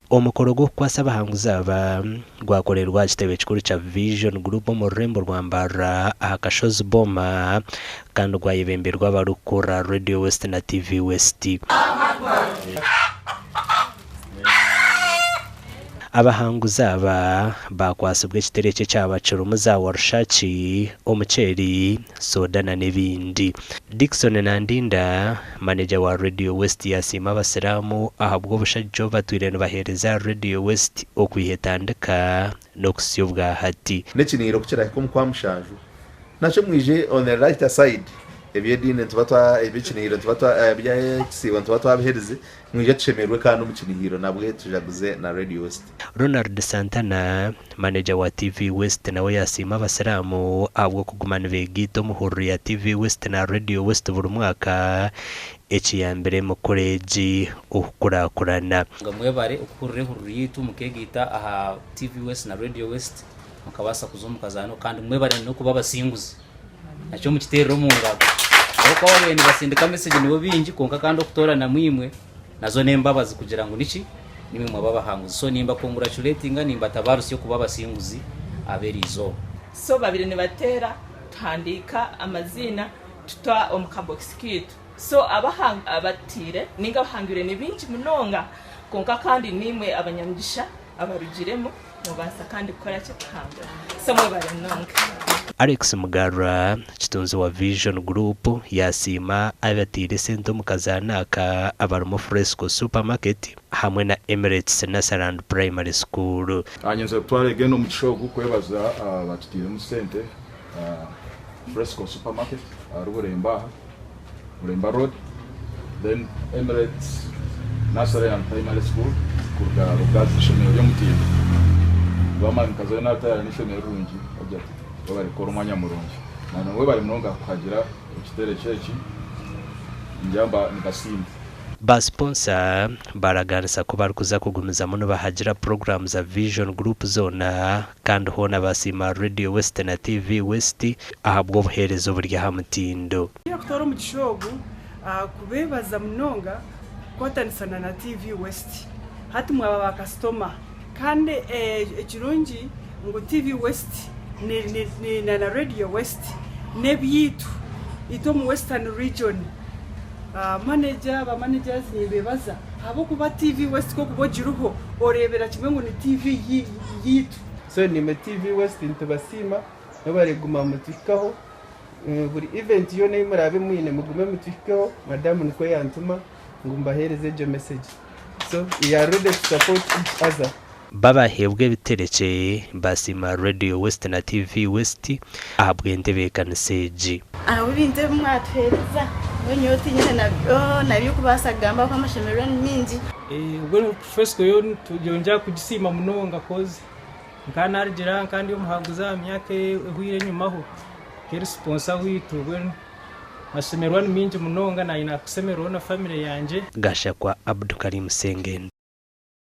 omukoro gwo kwasa abahanguza aba gwakorerwa kitebe kikuru kya Vision Group mu rurembo rwa Mbarara akashozi boma kandi gwayebemberwa barukora Radio West na TV West. Abahanguza aba bakwasibwe kitereke cy'abacurumuza wa rushachi omuceri soda na n'ibindi. Dickson Nandinda manager wa Radio West yasima abasiraamu ahabwo bushajjo batwirene bahereza Radio West okwihetandika no kusyobwa hati nekiniro kuchira ko mukwamushaju nacho mwije on the right side ebyedine tubatwa ebikiniro tubatwa byakisiba tubatwa bihereze mwije cemerwe kandi umukiniro nabwe tujaguze na Radio West. Ronald Santana manager wa TV West nawe yasima abasiraamu ahabwo kugumana begito muhuru ya TV West na Radio West buri mwaka ekiyambere mu college okurakurana ngamwebare ukurure huru yitu mukegita aha TV West na Radio West mukabasa kuzomukazano kandi mwebare no kuba basinguzi nacho mu kitero mu ngabo uko wabene basindika message nibo bingi konka kandi okutora na mwimwe nazo nembabazi kugira ngo niki nimwe mwabahanguzi so nimba congratulating nimba tabarusi yo kuba basinguzi aberizo so babire ne batera tandika amazina tutwa omukabox kitu so abahanga abatire ninga bahangire ni bingi munonga konka kandi nimwe abanyamugisha abarugiremo mubasa kandi gukora cyo kahanga so mwebare nonga. Alex Mbarara kitunzi wa Vision Group yasima abatire sento mukazanaka abarumo Fresco Supermarket hamwe na Emirates Nasaland Primary School. Anyenze twale geno mugishogo kwebaza batitire mu sente Fresco Supermarket Ruremba Road, then Emirates Nasaland Primary School kurga rugazi shomero yo mutiye bamani kazana tayari nishomero rungi object bari korumanya murungi nano we bari munonga kuhagira ikitere cyechi njamba nikasimba ba sponsor baraganisa ko barukuza kugumiza muno bahagira programs za Vision Group zona kandi hona basima Radio West na TV West ahabwo buherezo burya hamutindo yakutoro mu gishogo kubebaza munonga kwatanisana na TV West hati mwaba ba customer kandi ekirungi ngo TV West ni na Radio West nebyitu ito mu Western region managers nibebaza abo kuba TV West ko kubogiruho orebera kimwe ngo ni TV yitu so ni me TV West ntubasima nabare guma mutikaho buri event yo ne murabe mwine mugume mutikaho madam niko yantuma ngumbahereze jo message so we are ready to support each other. Baba hebwe bitereke basima Radio West na TV West ahabwe ndebekaneseji binte mwathereza wenyoti nyene nabyo kubasagamba kwa mashemero mingi ubwo Fresco yo tujonja kugisima munonga koze nkana argira kandi yo muhaguza myake ehwire nyumaho keri sponsor witu ubwo mashemero mingi munonga na ina kusemero na family yanje Gashakwa Abdul Karim Sengeni.